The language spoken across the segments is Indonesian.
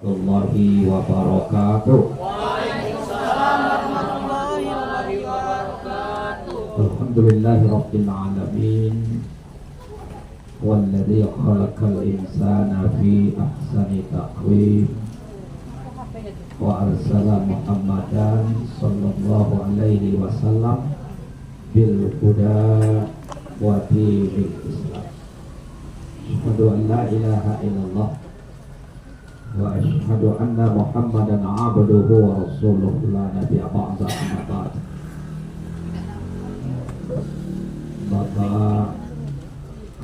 Warahmatullahi wabarakatuh. Waalaikumsalam warahmatullahi wabarakatuh. Alhamdulillahi rabbil alamin. Walladzi khalaqal insana fi ahsani taqwim. Wa arsala Muhammadan sallallahu alaihi wasallam bil huda wa dinil Islam. Asyhadu an la ilaha illallah wa asyhadu anna Muhammadan abduhu wa rasuluhu la nabiyya ba'da amma ba'd. Bapak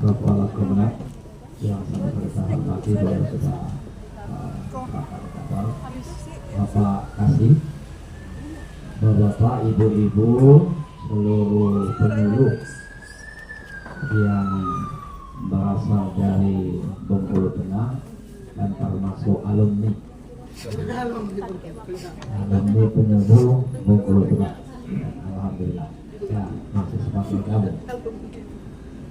Kepala Kemenag yang sangat kita hormati, Bapak Kasih, Bapak Ibu-ibu, seluruh penyuluh yang berasal dari Bengkulu Tengah dan termasuk alumni penyuluh Bengkulu Tengah. Alhamdulillah ya, masih sempat bergabung.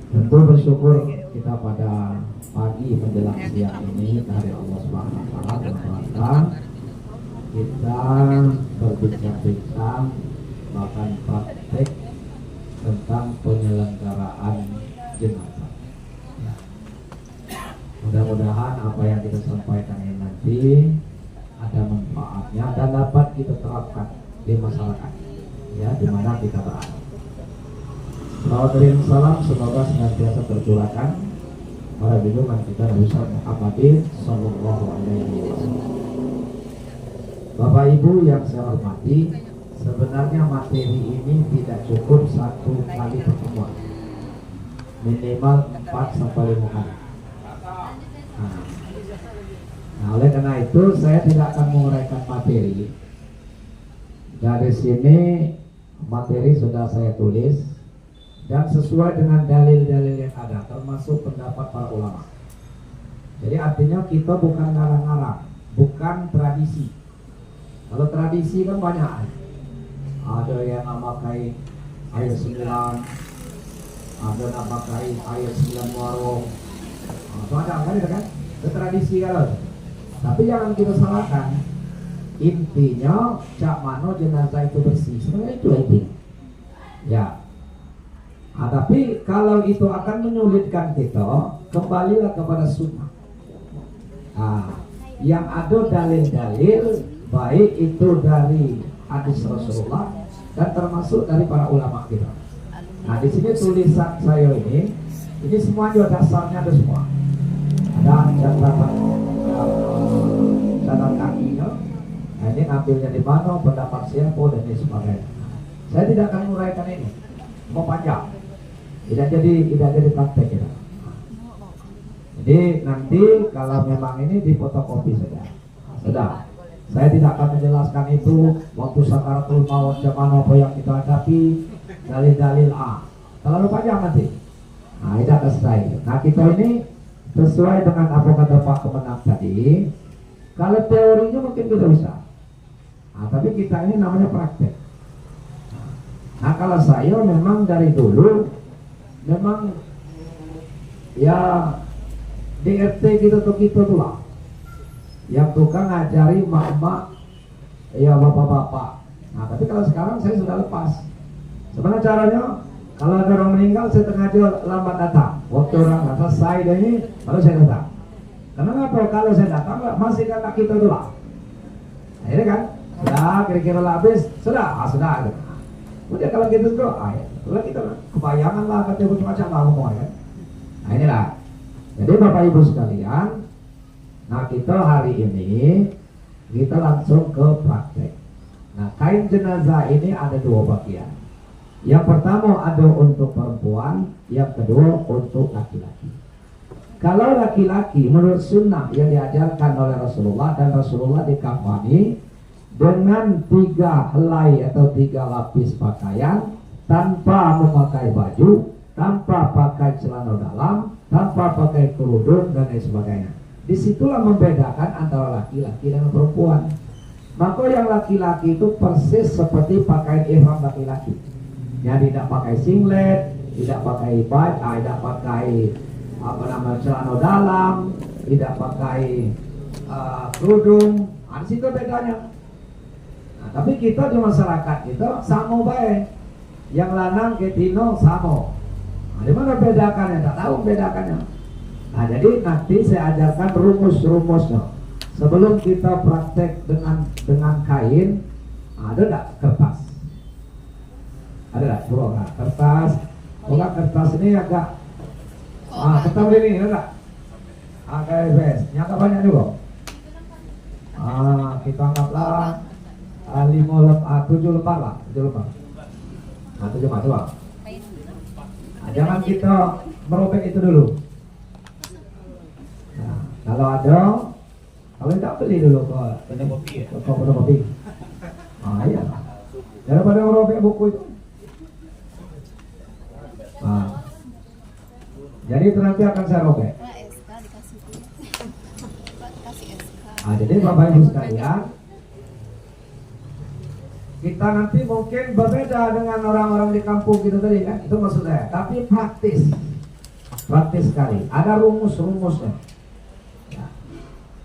Tentu bersyukur kita pada pagi menjelang siang ini dari Allah Subhanahu wa taala dan rangka kita berbincang-bincang bahkan praktek tentang penyelenggaraan jenazah. Mudah-mudahan apa yang kita sampaikan ini nanti ada manfaatnya dan dapat kita terapkan di masyarakat, ya, di mana kita berada. Salawat dan salam semoga senantiasa tercurahkan pada junjungan kita Nabi Muhammad sallallahu alaihi wasallam. Bapak Ibu yang saya hormati, sebenarnya materi ini tidak cukup satu kali pertemuan, minimal 4 sampai 5 kali. Nah, oleh karena itu saya tidak akan menguraikan materi. Dari sini materi sudah saya tulis dan sesuai dengan dalil-dalil yang ada, termasuk pendapat para ulama. Jadi artinya kita bukan ngarang-ngarang, bukan tradisi. Kalau tradisi kan banyak, ada yang memakai ayat 9, ada yang memakai ayat 9 warung, macam kan itu kan, itu tradisi kalau. Tapi jangan kita salahkan, intinya cak mano jenazah itu bersih, sebenarnya itu intinya. Ya. Nah, tapi kalau itu akan menyulitkan kita, kembalilah kepada sunnah. Nah, yang ada dalil-dalil baik itu dari hadis Rasulullah dan termasuk dari para ulama kita. Nah, di sini tulisan saya ini semua juga dasarnya ada semua. Ada catatan kakinya. Nah, ini ngambilnya di mana, pendapat siapa dan lain sebagainya. Saya tidak akan menguraikan ini, mau panjang. Tidak jadi praktek kita. Jadi nanti kalau memang ini difotokopi saja. Sudah. Saya tidak akan menjelaskan itu waktu sakaratul maut zaman apa yang kita hadapi, dalil-dalil terlalu panjang nanti. Nah, tidak selesai. Nah, kita ini sesuai dengan apa kata Pak Kemenag tadi. Kalau teorinya mungkin kita bisa. Nah, tapi kita ini namanya praktek. Nah, kalau saya memang dari dulu memang ya di RT gitu tuh lah yang tukang ngajari mak-mak ya bapak-bapak. Nah, tapi kalau sekarang saya sudah lepas. Sebenarnya caranya kalau ada orang meninggal saya sengaja lambat datang. Waktu orang nggak selesai dan ini baru saya datang. Karena apa? Kalau saya datang masih kakak kita tuh lah. Nah, ini kan sudah kira-kira habis sudah sudah. Udah kalau gitu tuh itulah kita kebayangan lah katanya macam-macam lah ngomong ya. Nah, inilah. Jadi Bapak Ibu sekalian, nah kita hari ini kita langsung ke praktek. Nah, kain jenazah ini ada 2 bagian. Yang pertama ada untuk perempuan, yang kedua untuk laki-laki. Kalau laki-laki menurut sunnah yang diajarkan oleh Rasulullah, dan Rasulullah dikafani dengan 3 helai atau 3 lapis pakaian, tanpa memakai baju, tanpa pakai celana dalam, tanpa pakai kerudung dan lain sebagainya. Disitulah membedakan antara laki-laki dan perempuan. Maka yang laki-laki itu persis seperti pakaian ihram laki-laki. Yang tidak pakai singlet, tidak pakai baju, tidak pakai celana dalam, tidak pakai kerudung, di situ bedanya. Nah, tapi kita di masyarakat itu sama baik, yang lanang ketino sama. Nah, di mana bedakannya? Tak tahu bedakannya. Nah, jadi nanti saya ajarkan rumus-rumusnya. Sebelum kita praktek dengan kain, ada tak kertas? Ada tak? Coba kertas. Coba kertas ini agak kertas ini ada tak? Kayak bes, nyata banyak juga. Kita anggaplah 7 lembar lah, 7 lembar. Nah, 7 lembar, coba. Nah, jangan kita merobek itu dulu. Nah, kalau tidak beli dulu ke fotokopi. Iya. Daripada merobek buku itu. Nah, jadi itu nanti akan saya robek. Jadi Bapak Ibu sekalian, kita nanti mungkin berbeda dengan orang-orang di kampung gitu tadi kan, itu maksud saya. Tapi praktis sekali. Ada rumus-rumusnya. Ya.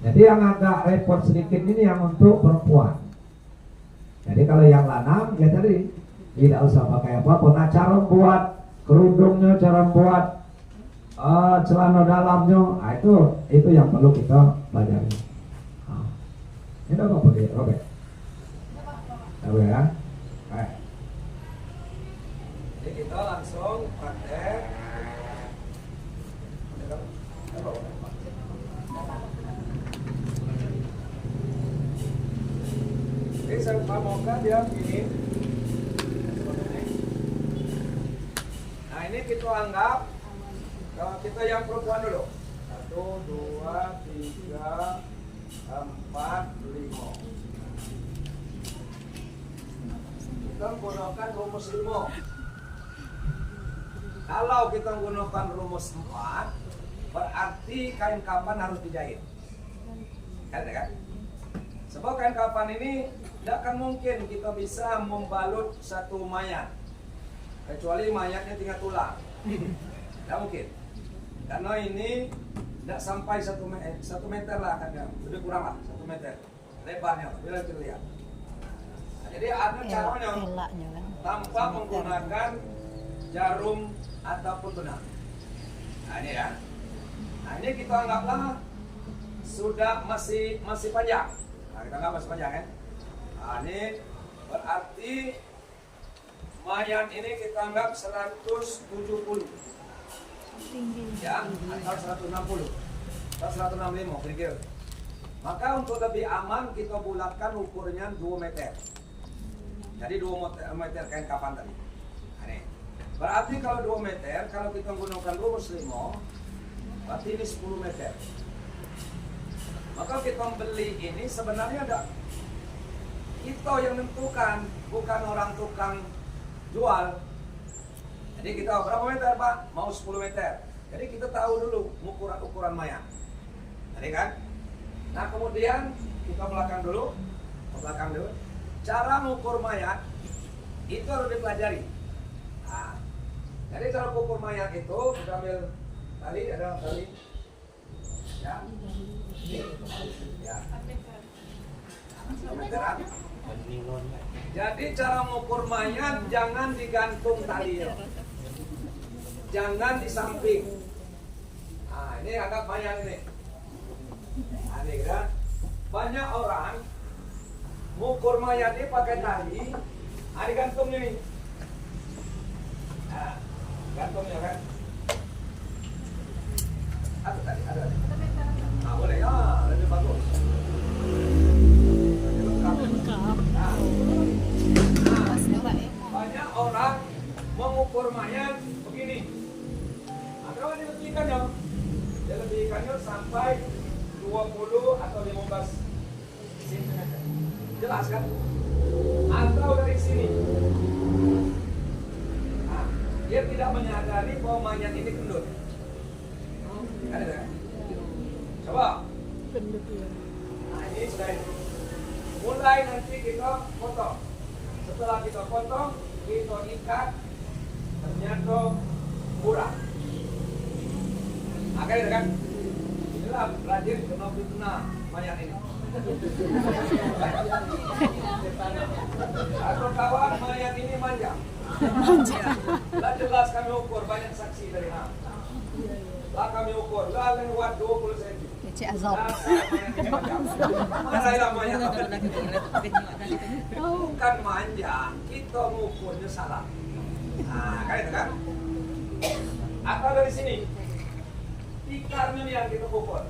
Jadi yang agak repot sedikit ini yang untuk perempuan. Jadi kalau yang lanang, ya tadi tidak usah pakai apa-apa. Nah, cara buat kerudungnya, cara buat celana dalamnya, itu yang perlu kita pelajari. Ini apa dia, Robert? Tahu ya? Baik. Jadi kita langsung praktek. Jadi saya pamokan dia begini. Nah, ini kita anggap kalau kita yang perempuan dulu. 1, 2, 3, 4, 5. Kita menggunakan rumus 5. Kalau kita menggunakan rumus 4, berarti kain kafan harus dijahit. Kan? Sebab kain kafan ini tidak akan mungkin kita bisa membalut satu mayat, kecuali mayatnya tinggal tulang. Tidak mungkin. Karena ini tidak sampai 1 meter lah kan, lebih kurang lah 1 meter lebarnya, bila kita lihat. Nah, jadi ada caranya tanpa menggunakan jarum ataupun benang. Nah ini ya. Nah ini kita anggaplah sudah masih panjang. Nah kita anggap masih panjang kan. Nah ini berarti mayat ini kita anggap 170. Ya, atau 160 atau 165 kira-kira. Maka untuk lebih aman kita bulatkan ukurnya 2 meter. Jadi 2 meter kain kafan tadi. Nah, ini. Berarti kalau 2 meter, kalau kita menggunakan rumus 5, berarti ini 10 meter. Maka kita beli ini sebenarnya ada kita yang menentukan, bukan orang tukang jual. Jadi kita berapa meter Pak? Mau 10 meter. Jadi kita tahu dulu ukuran mayat. Jadi kan? Nah kemudian kita belakang dulu. Cara mengukur mayat itu harus dipelajari. Nah, jadi cara mengukur mayat itu kita ambil tali, ada tali. Ya. Ya. Meteran. Jadi cara mengukur mayat jangan digantung tali. Jangan di samping. Nah, ini anggap mayat ini. Nah, ini kan. Banyak orang mengukur mayat ini pakai tali, digantung ini. Nah, gantungnya kan. Ada. Nah, boleh ya, lebih bagus. Nah, banyak orang mengukur mayat begini. Kalau dia lebihkannya sampai 20 atau 15 cm. Jelas kan? Atau dari sini. Nah, dia tidak menyadari bahwa mayat ini kendut. Ada tak? Coba. Nah, ini sudah ini. Mulai nanti kita potong. Setelah kita potong, kita ikat. Ternyata murah. Akan kan? Ini Inilah rajin kena fitnah mayat ini. Atau kawan mayat ini manja. Lah jelas kami ukur banyak saksi dari ham. Lah kami ukur lah lewat 20 cm. Cik Azab. Mana mayat bukan manja, kita ngukurnya salah. Nah, kayak itu kan? Atau dari sini, tikarnya yang kita ukur.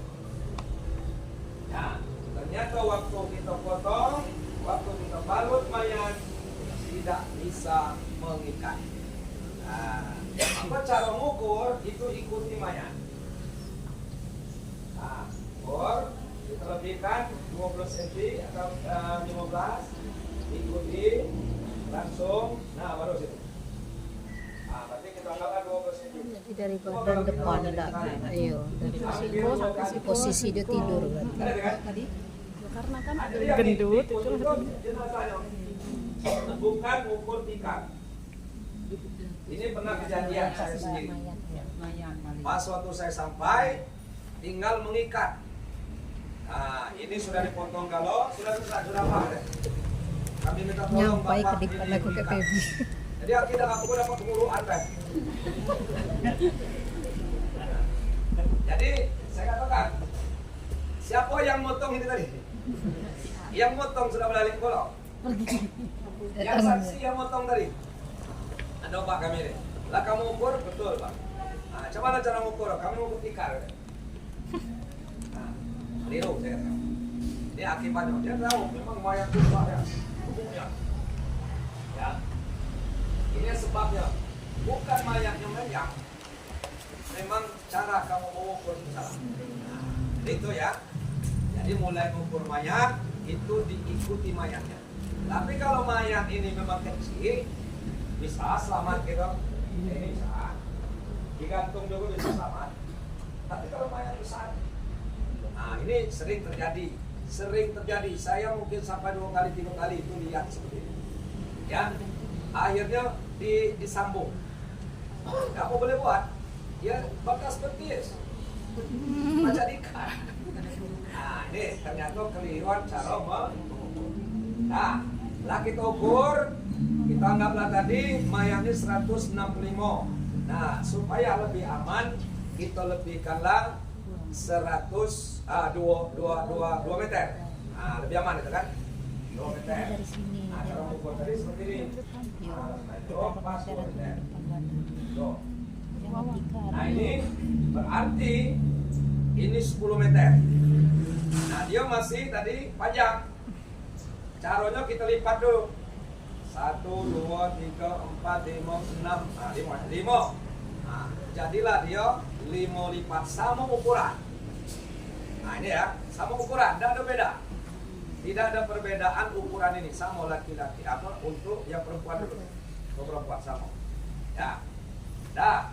Ya, ternyata waktu kita potong, waktu kita balut mayat tidak bisa mengikat. Nah, apa cara mengukur? Itu ikuti mayat. Nah, ukur, kita lebihkan 20 cm atau 15, ikuti langsung. Nah, baru situ. Nah, berarti kita anggapkan 20 cm. Jadi dari badan depan ada, ayo dari posisi dia tidur berarti. Karena kan gendut itu jenazahnya. Bukan ukur tikar. Ini pernah kejadian saya sendiri. Pas waktu saya sampai, tinggal mengikat. Nah, ini sudah dipotong galau, sudah apa? Kami minta tolong nyampai ke Bapak depan ini aku ke diikat. Pebi. Jadi akhirnya aku dapat penguruan kan. Jadi saya katakan, siapa yang motong ini tadi? Yang motong sudah balik pulau. Yang saksi yang motong tadi. Ada Pak kami ini. Lah kamu ukur betul Pak. Nah, coba cara mengukur. Kami ukur tikar. Nah, liru saya. Ini akibatnya. Dia tahu memang mayat itu ya. Hukumnya. Ya. Ini sebabnya. Bukan mayatnya meriang. Memang cara kamu mengukur itu salah. Nah, itu ya. Jadi mulai mengukur mayat itu diikuti mayatnya. Tapi kalau mayat ini memang kecil, bisa selamat gitu. Ini bisa. Digantung juga bisa selamat. Tapi kalau mayat besar, nah ini sering terjadi. Saya mungkin sampai 2 kali 3 kali itu lihat seperti ini. Ya, akhirnya disambung. Kamu boleh buat, ya bakas betis, baca dikat. Nah ini ternyata keliruan cara Nah, lah kita ukur, kita anggaplah tadi mayatnya 165. Nah, supaya lebih aman, kita lebihkanlah 2 meter. Nah, lebih aman itu kan? 2 meter. Nah, cara ukur tadi seperti ini. Nah, pas 2 meter. Nah, ini berarti ini 10 meter. Nah, dia masih tadi panjang. Caranya kita lipat dulu. 1, 2, 3, 4, 5, 6. Nah, 5. Nah, jadilah dia 5 lipat sama ukuran. Nah, ini ya, sama ukuran, tidak ada beda. Tidak ada perbedaan ukuran ini, sama laki-laki apa untuk yang perempuan dulu. Untuk perempuan sama. Ya. Nah,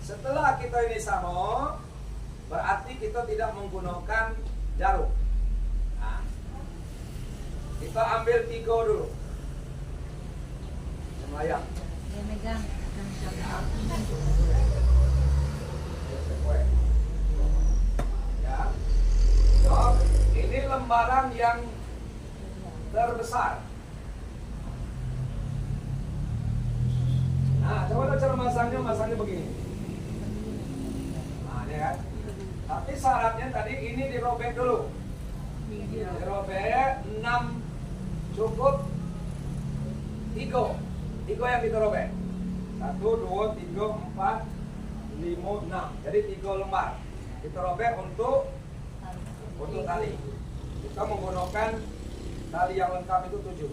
setelah kita ini sama, berarti kita tidak menggunakan jarum. Nah, kita ambil 3 dulu. Semayang. Dia megang. Ya. So, ini lembaran yang terbesar. Nah, coba cara masangnya begini. Nah, ini kan. Tapi syaratnya tadi ini dirobek dulu. Dirobek 6 cukup 3 yang kita robek. 1, 2, 3, 4, 5, 6. Jadi 3 lembar. Kita robek untuk tali. Kita menggunakan tali yang lengkap itu 7.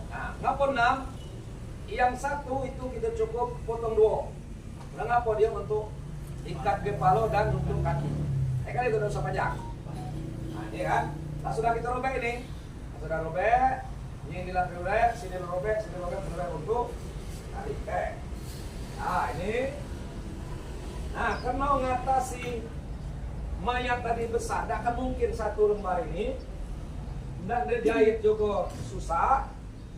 Nah, ngapa 6? Yang 1 itu kita cukup potong 2. Kenapa dia untuk ikat kepala dan untuk kaki. Kan itu udah usah panjang. Nah, ini kan. Nah, sudah kita robek ini. Sudah robek. Ini robek, sini robek untuk tali. Nah, ini. Nah, karena mengatasi mayat tadi besar, tidak akan mungkin 1 lembar ini. Dan dijahit juga susah.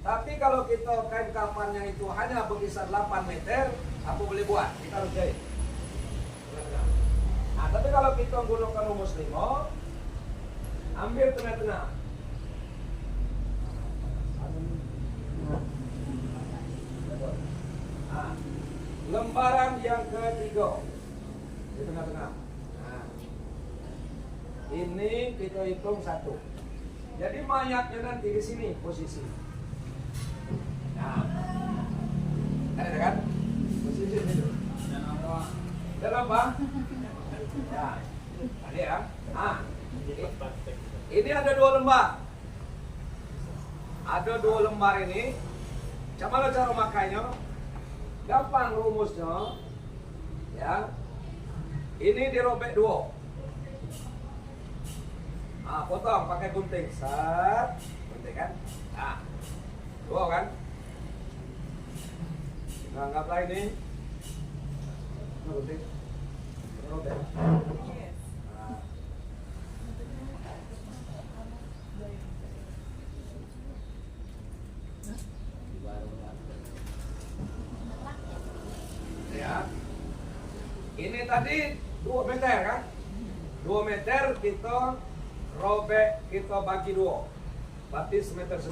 Tapi kalau kita kain kafannya itu hanya berkisar 8 meter, apa boleh buat? Kita harus jahit. Nah, tapi kalau kita menggunakan rumus 5, ambil tengah-tengah. Nah, lembaran yang ketiga di tengah-tengah. Nah, ini kita hitung 1. Jadi mayatnya nanti di sini posisi. Nah, ada kan? Posisi itu. Dan apa? Ya, ada ya. Nah, ini ada 2 lembar. Ada 2 lembar ini. Gimana cara makainya? Gampang rumusnya. Ya. Ini dirobek 2. Nah, potong pakai gunting. Set. Gunting kan? Nah. 2 kan? Kita anggaplah ini. Gunting. Robek. Nah. Ya. Ini tadi 2 meter kan? 2 meter kita robek, kita bagi 2. Berarti semeter.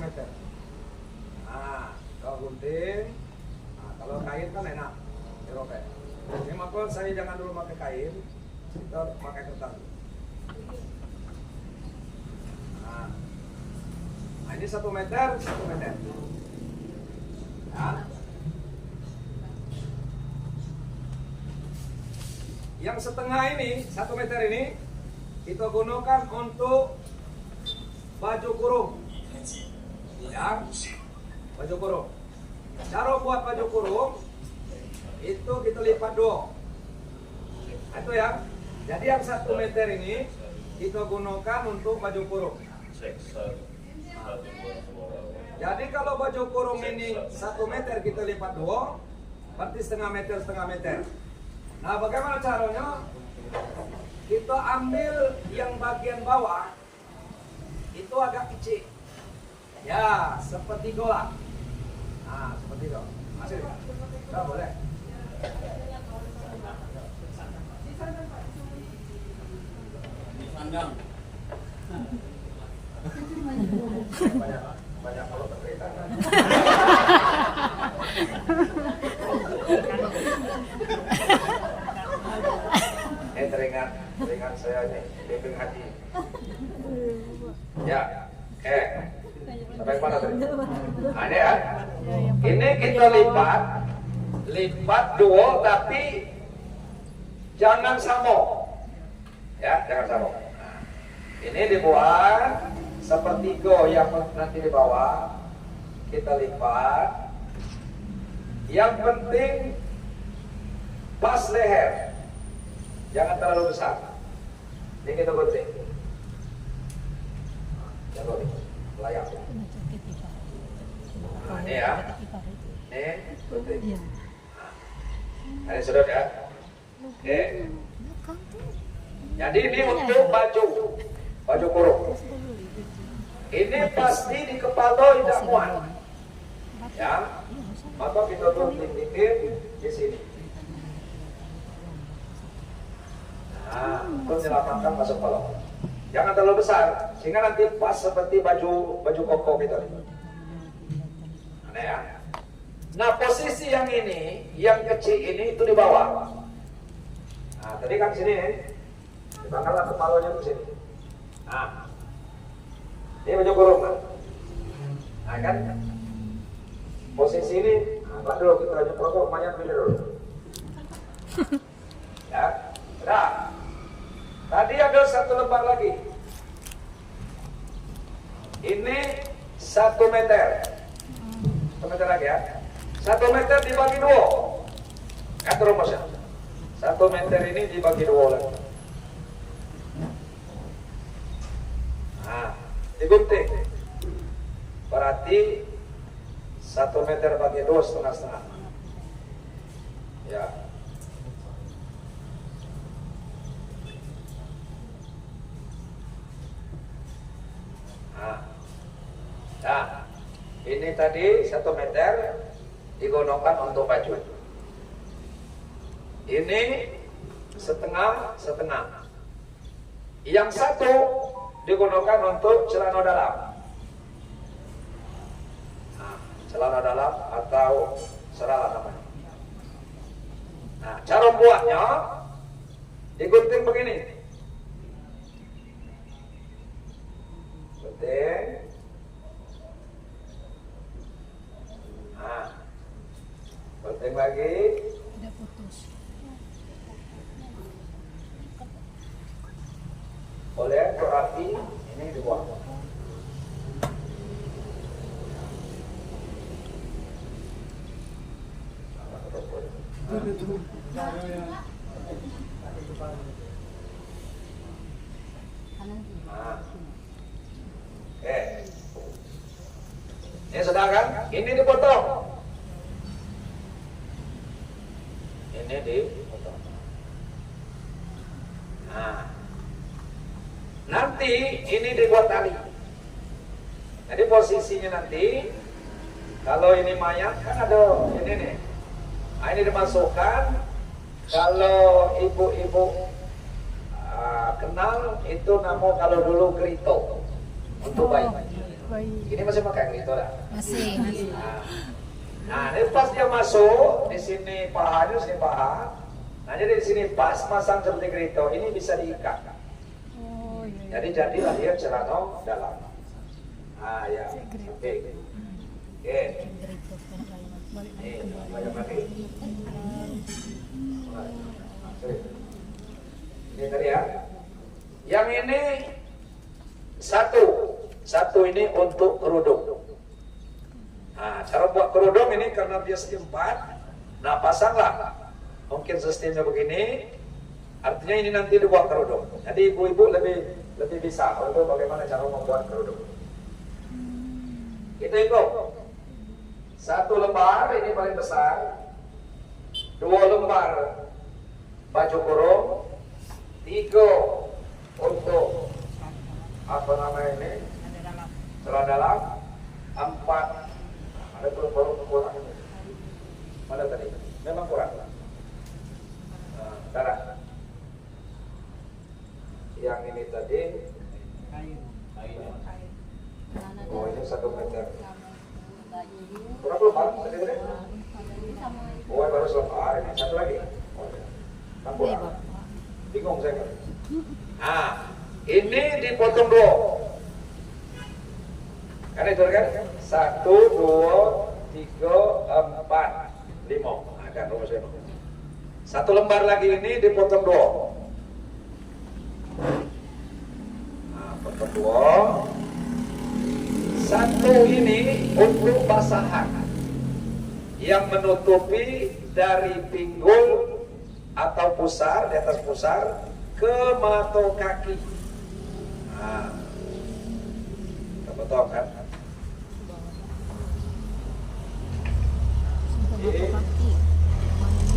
Nah, kalau gunting, nah, kalau kain kan enak dirobek. Ini maka saya jangan dulu pakai kain, kita pakai kertas. Nah, ini 1 meter, 1 meter. Ya. Yang setengah ini, 1 meter ini, kita gunakan untuk baju kurung. Ya, baju kurung. Cara buat baju kurung, itu kita lipat 2. Itu ya. Jadi yang 1 meter ini, kita gunakan untuk baju kurung. Jadi kalau baju kurung ini 1 meter kita lipat 2, berarti setengah meter. Nah, bagaimana caranya? Kita ambil yang bagian bawah itu agak kecil. Ya, seperti gola. Nah, seperti itu. Masih. Nah, boleh. Pandang. Banyak kalau bercerita. teringat saya nih, bimbing haji. Ya, sampai mana tadi? Ada ya? Ini kita lipat 2 tapi jangan sama. Ya, jangan sama. Nah, ini dibuat sepertiga yang nanti di bawah kita lipat. Yang penting pas leher, jangan terlalu besar. Ini kita gunting. Jangan gunting, layak. Nah, ini ya, ini gunting. Nah, ini sudah ya. Oke. Jadi ini untuk baju kurung. Ini pasti di kepala tidak muat. Ya, maka kita gunting-gunting di sini. Nah, untuk menyelamatkan masuk kolong. Jangan terlalu besar, sehingga nanti pas seperti baju koko kita. Nah, ya. Nah, posisi yang ini, yang kecil ini itu di bawah. Nah, tadi kan sini nih. Dibangkallah kepalanya ke sini. Nah, ini baju kurung. Nah, kan posisi ini, nah, dulu kita nyemprot mayat dulu. Ya, sudah. Tadi ada 1 lembar lagi. Ini 1 meter. 1 meter lagi ya. 1 meter dibagi 2. Atur rumusnya. 1 meter ini dibagi 2 lagi. Nah, digunting. Berarti 1 meter bagi 2 setengah-setengah. Ya. Nah, ini tadi 1 meter digunakan untuk baju. Ini setengah. Yang satu digunakan untuk celana dalam. Nah, celana dalam atau serala namanya. Nah, cara buatnya digunting begini. Gunting. Nah, gunting lagi. Tidak putus. Boleh rapi, ini dibuang. Nah. Oke. Ini sudah kan? Ini dipotong. Ini dipotong. Nah. Nanti ini dibuat tali. Jadi posisinya nanti kalau ini mayat kan ada ini nih. Nah, ini dimasukkan. Kalau ibu-ibu kenal itu nama kalau dulu kerito untuk bayi. Ini masih pakai kerito dah. Masih. Nah, ini pas dia masuk di sini pahanya, sini paha. Nah, jadi di sini pas masang seperti kerito ini bisa diikat. Jadi jadilah dia celana dalam. Ah ya. Oke. Oke. Ini tadi ya. Yang ini satu ini untuk kerudung. Nah, cara buat kerudung ini karena dia setempat. Nah, pasanglah. Mungkin sistemnya begini. Artinya ini nanti dibuat kerudung. Jadi ibu-ibu lebih bisa untuk bagaimana cara membuat kerudung. Itu. Satu lembar ini paling besar. 2 lembar baju kurung. 3 untuk apa namanya ini? Celana dalam. 4 ada kurang ini. Mana tadi? Memang kurang. Darah. Yang ini tadi oh ini 1 meter. Berapa lembar tadi? Oh baru selembar, ini satu lagi. Oh, bingung saya kan. Nah, ini dipotong 2. Kan itu kan? 1, 2, 3, 4, 5. Nah, kan rumus saya. 1 lembar lagi ini dipotong 2. Nah, potong 2. 1 ini untuk basahan yang menutupi dari pinggul atau pusar, di atas pusar ke mato kaki. Nah, kita potong kan?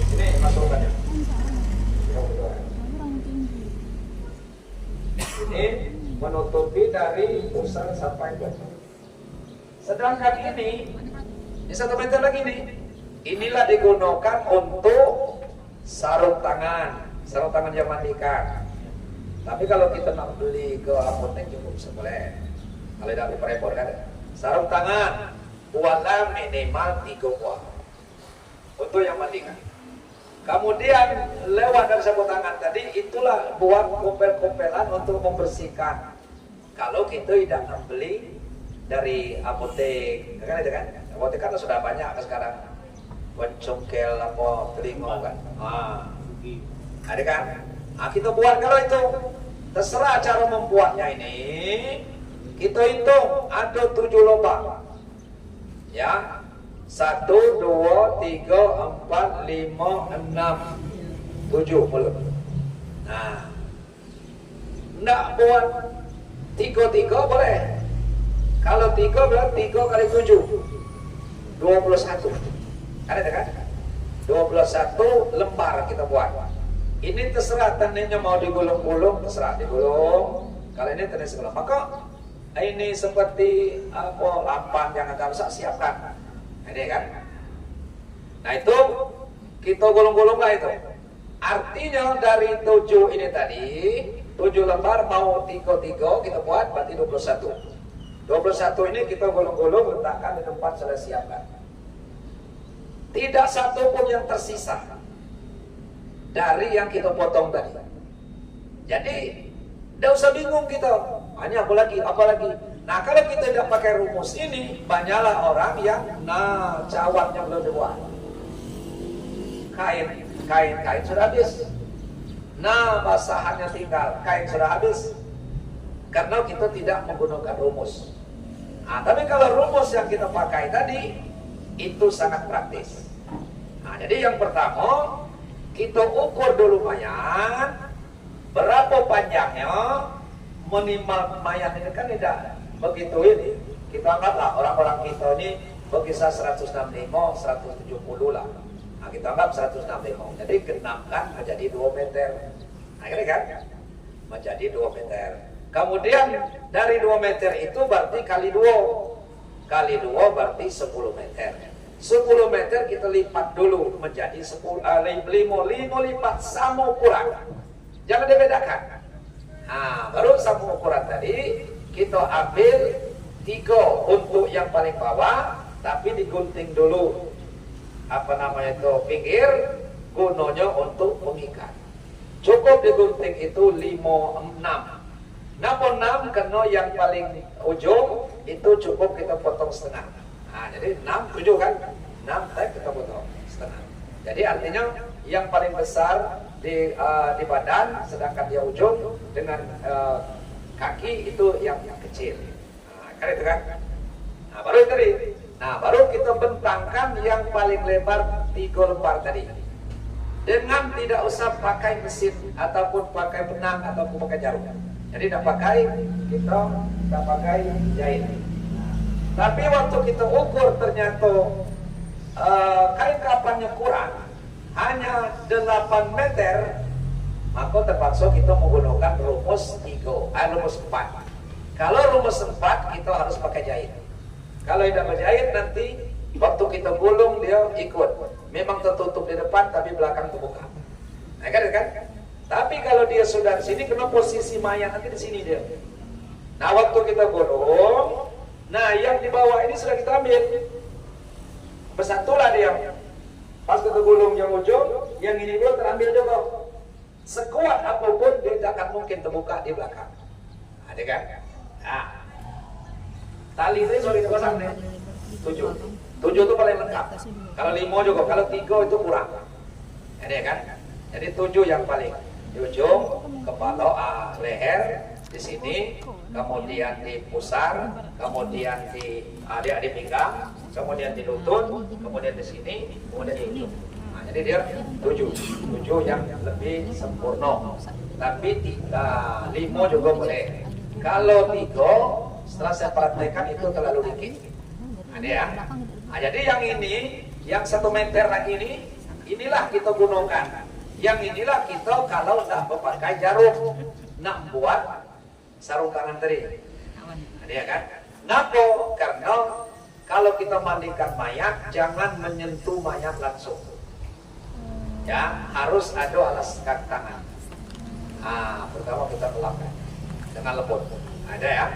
Ini masukkannya. Ini menutupi dari pusar sampai ke. Sedangkan ini 1 meter lagi nih. Inilah digunakan untuk sarung tangan yang mandikan. Tapi kalau kita nak beli ke apotek cukup boleh. Kalau tidak repot kan. Sarung tangan buatlah minimal 3 buah untuk yang mandikan. Kemudian lewat dari sapu tangan tadi itulah buat kompel-kompelan untuk membersihkan. Kalau kita tidak membeli dari apotek, kan itu kan? Apotek kan sudah banyak sekarang. Pencongkel apa telinga kan? Ada kan? Nah, kita buat kalau itu terserah cara membuatnya ini. Kita hitung ada 7 lubang. Ya. 1, 2, 3, 4, 5, 6, 7 mulut. Nah, enggak buat 3 boleh. Kalau 3 berarti 3 kali 7, 21. Ada kan? 21 lembar kita buat. Ini terserah tandanya mau digulung-gulung, terserah digulung. Kalau ini tandanya sebelah. Maka ini seperti apa lampan yang agak besar siapkan. Ini kan. Nah itu kita gulung-gulung lah itu. Artinya dari 7 ini tadi, 7 lembar mau 3 kita buat berarti 21. 21 ini kita gulung-gulung letakkan di tempat sudah siapkan. Tidak satu pun yang tersisa dari yang kita potong tadi. Jadi tidak usah bingung kita, hanya apa lagi. Nah kalau kita tidak pakai rumus ini, banyaklah orang yang cawatnya belum dibuat. Kain sudah habis. Basahannya tinggal, kain sudah habis. Karena kita tidak menggunakan rumus. Tapi kalau rumus yang kita pakai tadi itu sangat praktis. Jadi yang pertama kita ukur dulu mayat, berapa panjangnya, minimal mayat ini kan tidak begitu ini. Kita anggaplah orang-orang kita ini berkisar 165, 170 lah. Kita anggap 165. Jadi genapkan menjadi 2 meter. Akhirnya kan menjadi 2 meter. Kemudian dari 2 meter itu berarti kali 2 berarti 10 meter. 10 meter kita lipat dulu menjadi 5 lipat sama ukuran. Jangan dibedakan. Baru sama ukuran tadi kita ambil 3 untuk yang paling bawah, tapi digunting dulu pinggir, gunanya untuk mengikat. Cukup digunting itu 6. Namun 6 karena yang paling ujung itu cukup kita potong setengah. Jadi 6, 7 kan? 6 kita potong setengah. Jadi artinya yang paling besar di badan, sedangkan di ujung dengan kaki itu yang kecil. Kan itu kan? Baru tadi. Baru kita bentangkan yang paling lebar 3 lembar tadi. Dengan tidak usah pakai mesin ataupun pakai benang ataupun pakai jarum. Jadi kita pakai jahit. Tapi waktu kita ukur ternyata kain kapannya kurang, hanya 8 meter, maka terpaksa kita menggunakan rumus 4. Kalau rumus 4 kita harus pakai jahit. Kalau tidak berjahit nanti waktu kita gulung dia ikut. Memang tertutup di depan tapi belakang terbuka. Kan? Tapi kalau dia sudah di sini, kena posisi mayat nanti di sini dia. Waktu kita gulung, yang di bawah ini sudah kita ambil. Bersatulah dia. Pas kita gulung yang ujung, yang ini belum terambil juga. Sekuat apapun dia tidak akan mungkin terbuka di belakang. Ada kan? Tali tadi sudah kita pasang nih. 7 itu paling lengkap. Kalau 5 juga, kalau 3 itu kurang. Ada kan? Jadi 7 yang paling. Di ujung, kepala, leher, di sini, kemudian di pusar, kemudian di pinggang, kemudian di lutut, kemudian di sini, kemudian di ujung. Jadi dia 7 yang lebih sempurna. Tapi 5 juga boleh. Kalau 3 setelah saya praktekkan itu terlalu dikit. Ada ya. Jadi yang ini, yang 1 meter lagi ini, inilah kita gunakan. Yang inilah kita kalau tidak memakai jarum, nak buat sarung tangan tadi. Ada ya kan? Kenapa? Karena kalau kita mandikan mayat, jangan menyentuh mayat langsung. Ya, harus ada alas kaki tangan. Pertama kita pelapkan dengan lembut. Ada ya.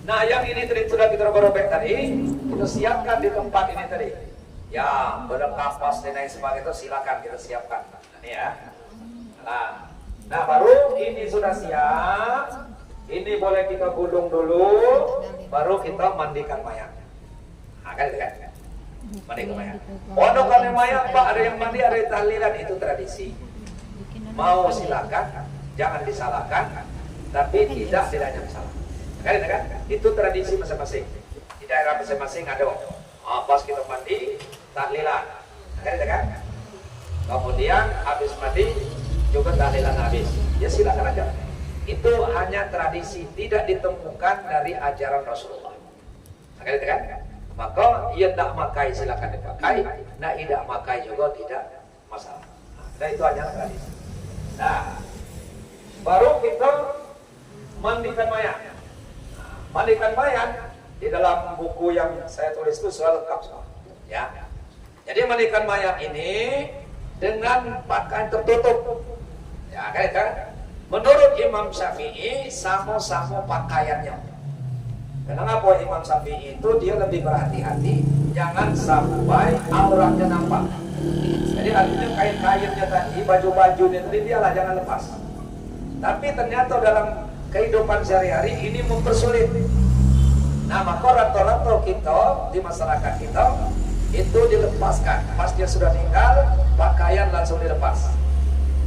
Yang ini tadi sudah kita robek tadi, kita siapkan di tempat ini tadi. Ya, benar kapas dan lain sebagainya itu silakan kita siapkan. Ini ya. Baru ini sudah siap. Ini boleh kita gulung dulu, baru kita mandikan mayat. Kan itu kan? Mandikan mayat. Pondokan mayat Pak, ada yang mandi, ada yang tahlilan, itu tradisi. Mau silakan, jangan disalahkan, tapi tidak salah. Kan? Itu tradisi masing-masing. Di daerah masing-masing ada. Pas kita mandi, tahlilan. Kan? Kemudian habis mandi juga tahlilan habis. Ya silakan aja. Itu hanya tradisi, tidak ditemukan dari ajaran Rasulullah. Kan? Maka ia tidak makai silakan dipakai, tidak makai juga tidak masalah. Itu hanya tradisi. Baru kita mandikan mayat. Mandikan mayat di dalam buku yang saya tulis itu sudah lengkap semua. Ya. Jadi mandikan mayat ini dengan pakaian tertutup. Ya kan? Menurut Imam Syafi'i sama-sama pakaiannya. Kenapa Imam Syafi'i itu dia lebih berhati-hati, jangan sampai auratnya nampak. Jadi artinya kain-kainnya tadi, baju-bajunya tadi dialah jangan lepas. Tapi ternyata dalam kehidupan sehari-hari ini mempersulit. Nah maka rata-rata kita di masyarakat kita itu dilepaskan. Pas dia sudah meninggal, pakaian langsung dilepas.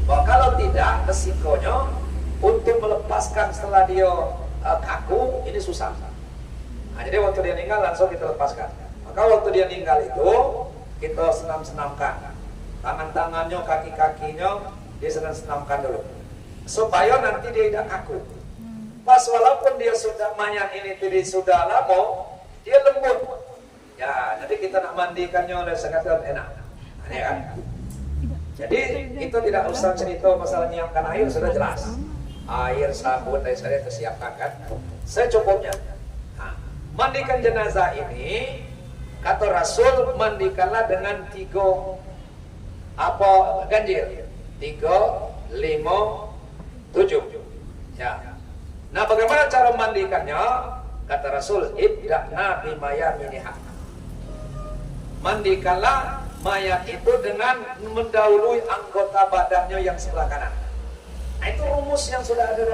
Bahwa kalau tidak, resikonya untuk melepaskan setelah dia kaku ini susah. Nah, jadi waktu dia meninggal langsung kita lepaskan. Maka waktu dia meninggal itu kita senam-senamkan tangan-tangannya, kaki-kakinya disenam-senamkan dulu supaya nanti dia tidak kaku. Pas walaupun dia sudah mayat ini sudah lama, dia lembut. Ya, jadi kita nak mandikannya oleh sekatan enak. Nah, ya kan? Jadi kita tidak usah cerita masalah nyiapkan air, sudah jelas. Air, sabun, dan sebagainya tersiapkan kan. Secukupnya. Nah, mandikan jenazah ini, kata Rasul, mandikanlah dengan 3 ganjil. 3, 5, 7. Ya. Nah, bagaimana cara mandikannya? Kata Rasul, ibda'na bimayaminiha. Mandikanlah mayat itu dengan mendahului anggota badannya yang sebelah kanan. Nah, itu rumus yang sudah ada dalam